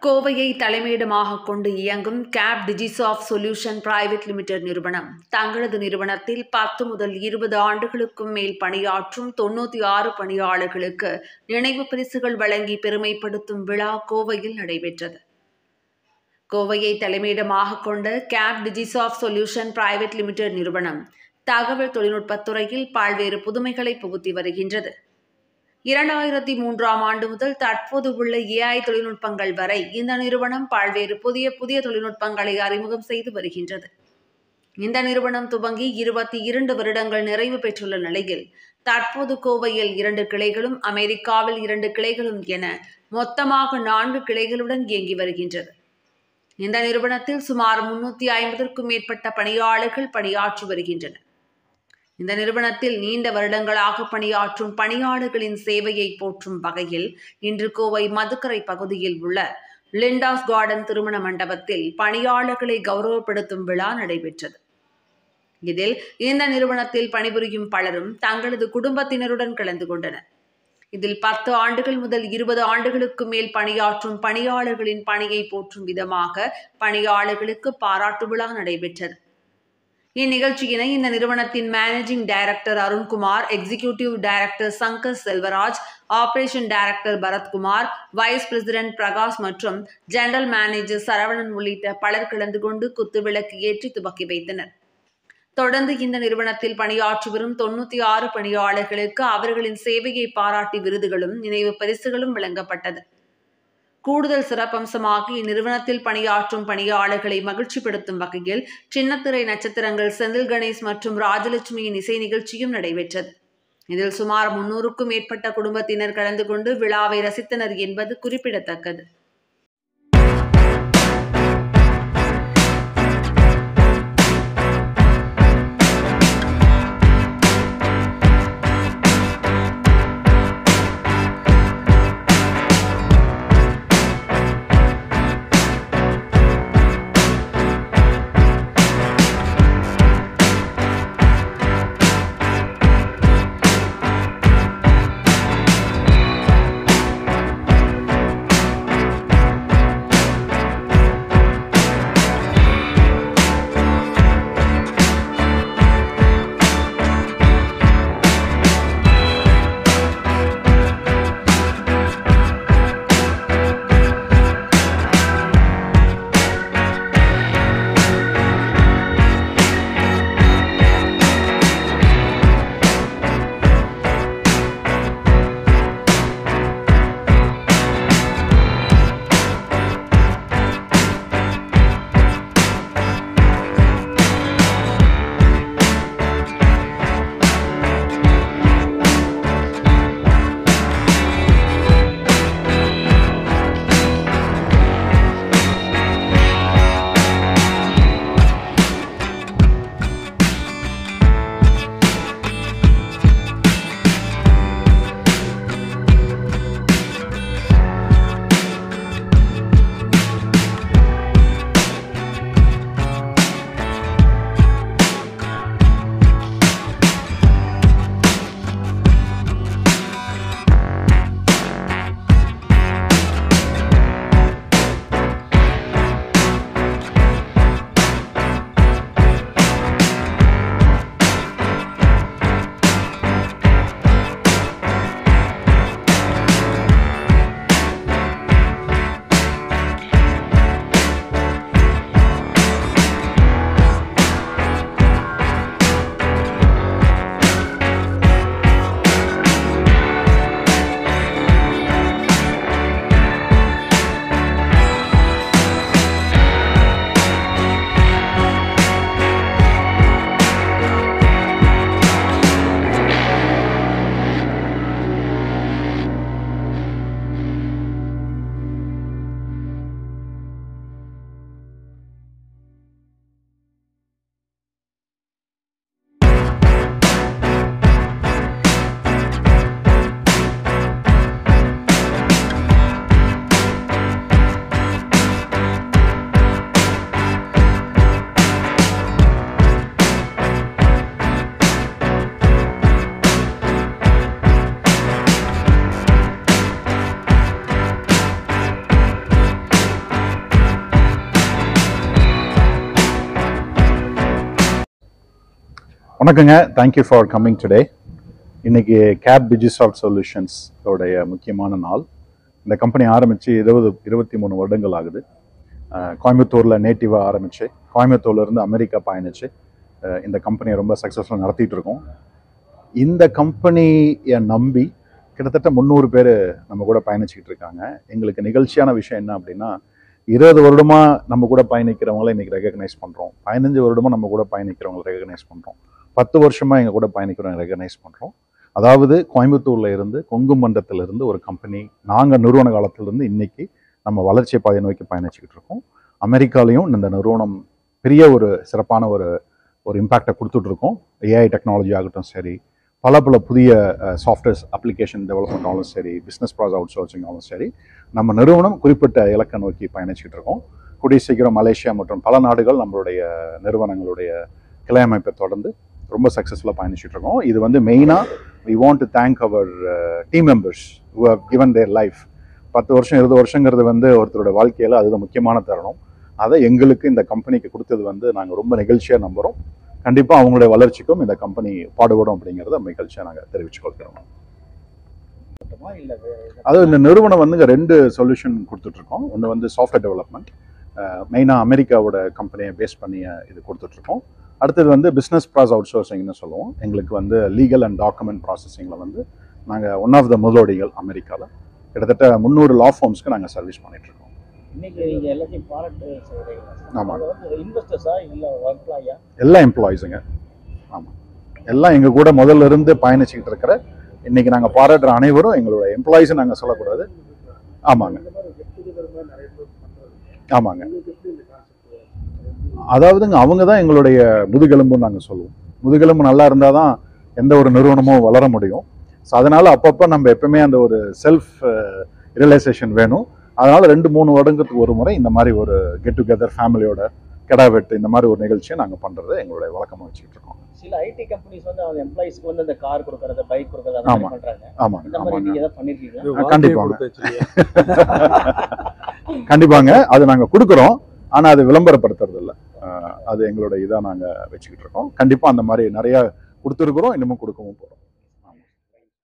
கோவையை தலைமையிடமாகக் கொண்டு இயங்கும் கேப் டிஜிசாஃப்ட் சொல்யூஷன் பிரைவேட் லிமிடெட் நிறுவனம் தங்களது நிறுவனத்தில் 10 முதல் 20 ஆண்டுகளுக்கும் மேல் பணியாற்றும் 96 பணியாளர்களுக்கு நினைவு பரிசுகள் வழங்கி பெருமைப்படுத்தும் விழா கோவையில் நடைபெற்றது. கோவையை தலைமையிடமாகக் கொண்ட கேப் டிஜிசாஃப்ட் சொல்யூஷன் பிரைவேட் லிமிடெட் நிறுவனம் தகவல் தொழில்நுட்பத் துறையில் பல்வேறு புதுமைகளை புகுத்தி வருகின்றது. 2003ஆம் ஆண்டு முதல் தற்போது உள்ள AI தொழில்நுட்பங்கள் வரை இந்த நிறுவனம் பல்வேறு புதிய தொழில்நுட்பங்களை அறிமுகம் செய்து வருகின்றது. இந்த நிறுவனம் துவங்கி 22 வருடங்கள் நிறைவு பெற்றுள்ள நிலையில் தற்போது கோவையில் 2 கிளைகளும் அமெரிக்காவில் 2 கிளைகளும் என மொத்தமாக 4 கிளைகளுடன் இயங்கி வருகின்றது. இந்த நிறுவனத்தில் சுமார் 350க்கும் மேற்பட்ட பணியாளர்கள் பணியாற்றி வருகின்றனர். இந்த நிறுவனத்தில் நீண்ட வருடங்களாக பணியாற்றும் பணியாளர்களின் சேவையை போற்றும் வகையில் இன்று கோவை மதுக்கரை பகுதியில் உள்ள லிண்டாஸ் கார்டன் திருமண மண்டபத்தில் பணியாளர்களை கௌரவப்படுத்தும் விழா நடைபெற்றது. இதில் இந்த நிறுவனத்தில் பணிபுரியும் பலரும் தங்களது குடும்பத்தினருடன் கலந்து கொண்டனர். இதில் 10 ஆண்டுகள் முதல் 20 ஆண்டுகளுக்கு மேல் பணியாற்றும் பணியாளர்களின் பணியை போற்றும் விதமாக பணியாளர்களுக்கு பாராட்டு விழா நடைபெற்றது. இந்நிகழ்ச்சியினை இந்த நிறுவனத்தின் managing director Arunkumar, executive director Shankar Selvaraj, operation director Bharathkumar, vice president Prakash மற்றும் ஜெனரல் மேனேஜர் சரவணன் உள்ளிட்ட பலர் கலந்து கொண்டு குத்துவிளக்கு ஏற்றி துவக்கி வைத்தனர். தொடர்ந்து இந்த நிறுவனத்தில் பணியாற்றி வரும் 96 பணியாளர்களுக்கு அவர்களின் சேவையை பாராட்டி விருதுகளும் நினைவு பரிசுகளும் வழங்கப்பட்டது. கூடுதல் சிறப்பம்சமாக இந்நிறுவனத்தில் பணியாற்றும் பணியாளர்களை மகிழ்ச்சிப்படுத்தும் வகையில் சின்னத்திரை நட்சத்திரங்கள் செந்தில் கணேஷ் மற்றும் ராஜலட்சுமியின் இசை நிகழ்ச்சியும் நடைபெற்றது. இதில் சுமார் 300க்கும் மேற்பட்ட குடும்பத்தினர் கலந்து கொண்டு விழாவை ரசித்தனர் என்பது குறிப்பிடத்தக்கது. வணக்கங்க, தேங்க்யூ ஃபார் கம்மிங் டுடே. இன்னைக்கு கேப் டிஜிசால்ட் சொல்யூஷன்ஸ் உடைய முக்கியமான நாள். இந்த கம்பெனி ஆரம்பித்து 23 வருடங்கள் ஆகுது. கோயம்புத்தூரில் நேட்டிவாக ஆரம்பித்து கோயம்புத்தூர்லேருந்து அமெரிக்கா பயணிச்சு இந்த கம்பெனியை ரொம்ப சக்ஸஸ்ஃபுல்லாக நடத்திட்டு இருக்கோம். இந்த கம்பெனியை நம்பி கிட்டத்தட்ட 300 பேர் நம்ம கூட பயணிச்சுக்கிட்டு இருக்காங்க. எங்களுக்கு நிகழ்ச்சியான விஷயம் என்ன அப்படின்னா, 20 வருடமாக நம்ம கூட பயணிக்கிறவங்கள இன்றைக்கி ரெகக்னைஸ் பண்ணுறோம். 15 வருடமாக நம்ம கூட பயணிக்கிறவங்களை ரெகக்னைஸ் பண்ணுறோம். 10 வருஷமாக எங்கள் கூட பயணிக்கிறவங்க ரெகக்னைஸ் பண்ணுறோம். அதாவது கோயம்புத்தூரில் இருந்து கொங்கு மண்டலத்திலிருந்து ஒரு கம்பெனி நாங்கள் நிறுவன காலத்திலிருந்து இன்னைக்கு நம்ம வளர்ச்சி பாதை நோக்கி பயணிச்சுக்கிட்டு இருக்கோம். அமெரிக்காலையும் இந்த நிறுவனம் பெரிய ஒரு சிறப்பான ஒரு இம்பேக்டை கொடுத்துட்ருக்கோம். ஏஐ டெக்னாலஜி ஆகட்டும் சரி, பல புதிய சாஃப்ட்வேர்ஸ் அப்ளிகேஷன் டெவலப்மெண்ட்டாலும் சரி, பிஸ்னஸ் ப்ராசஸ் அவுட் சோர்சிங்காலும் சரி, நம்ம நிறுவனம் குறிப்பிட்ட இலக்கை நோக்கி பயணிச்சுக்கிட்டு இருக்கோம். கூடிய சீக்கிரம் மலேசியா மற்றும் பல நாடுகள் நம்மளுடைய நிறுவனங்களுடைய கிளை அமைப்பை தொடர்ந்து ரொம்ப சக்ஸஸ்ஃபுல்லாக பயணிச்சுட்டு இருக்கோம். இது வந்து மெயினாக we want to thank our team members who have given their life. 10 வருஷம் 20 வருஷங்கிறது வந்து ஒருத்தரோட வாழ்க்கையில் அதுதான் முக்கியமான தருணம். அதை எங்களுக்கு இந்த கம்பெனிக்கு கொடுத்தது வந்து நாங்கள் ரொம்ப நிகழ்ச்சியாக நம்புகிறோம். கண்டிப்பாக அவங்களுடைய வளர்ச்சிக்கும் இந்த கம்பெனி பாடுபடும் அப்படிங்கிறத நிகழ்ச்சியாக நாங்கள் தெரிவிச்சு கொள்கிறோம். அது இந்த நிறுவனம் வந்து 2 சொல்யூஷன் கொடுத்துட்ருக்கோம். ஒன்று வந்து சாஃப்ட்வேர் டெவலப்மெண்ட், மெயினாக அமெரிக்காவோட கம்பெனியை பேஸ் பண்ணி இது கொடுத்துட்ருக்கோம். அடுத்தது வந்து பிஸ்னஸ் ப்ராசஸ் அவுட் சோர்சிங்னு சொல்லுவோம். எங்களுக்கு வந்து லீகல் அண்ட் டாக்குமெண்ட் ப்ராசஸிங்கில் வந்து நாங்கள் ஒன் ஆஃப் த முதலோடிகள் அமெரிக்காவில். கிட்டத்தட்ட 300 லா ஃபார்ம்ஸ்க்கு நாங்கள் சர்வீஸ் பண்ணிகிட்ருக்கோம். ஆமாம், எல்லா எம்ப்ளாயிஸுங்க. ஆமாம், எல்லாம் எங்கள் கூட முதல்ல இருந்து பயணிச்சுக்கிட்டு இருக்கிற இன்னைக்கு நாங்கள் பாராட்டுற அனைவரும் எங்களோட எம்ப்ளாயிஸை நாங்கள் சொல்லக்கூடாது. ஆமாங்க ஆமாங்க அதாவதுங்க அவங்க தான் எங்களுடைய முதுகெலும்புன்னு நாங்கள் சொல்லுவோம். முதுகெலும்பு நல்லா இருந்தால் தான் எந்த ஒரு நிறுவனமும் வளர முடியும். ஸோ அதனால் அப்பப்போ நம்ம எப்பவுமே அந்த ஒரு செல்ஃப் ரியலைசேஷன் வேணும். அதனால் 2-3 வருடங்களுக்கு ஒரு முறை இந்த மாதிரி ஒரு கெட் டுகெதர் ஃபேமிலியோட கெடா வெட்டு இந்த மாதிரி ஒரு நிகழ்ச்சியை நாங்கள் பண்ணுறது எங்களுடைய வழக்கமாக வச்சுக்கிட்டு இருக்கோம். சில ஐடி கம்பெனிஸ் வந்து அவங்க எம்ப்ளாயிஸ்க்கு வந்து அந்த கார் கொடுக்கறது, பைக் கொடுக்கறது ஆமாம் ஆமாம் கண்டிப்பாங்க கண்டிப்பாங்க அது நாங்கள் கொடுக்குறோம். ஆனால் அது விளம்பரப்படுத்துறது இல்லை. அது எங்களோட இதாக நாங்கள் வச்சுக்கிட்டு இருக்கோம். கண்டிப்பாக அந்த மாதிரி நிறையா கொடுத்துருக்குறோம், இன்னமும் கொடுக்கவும் போகிறோம்.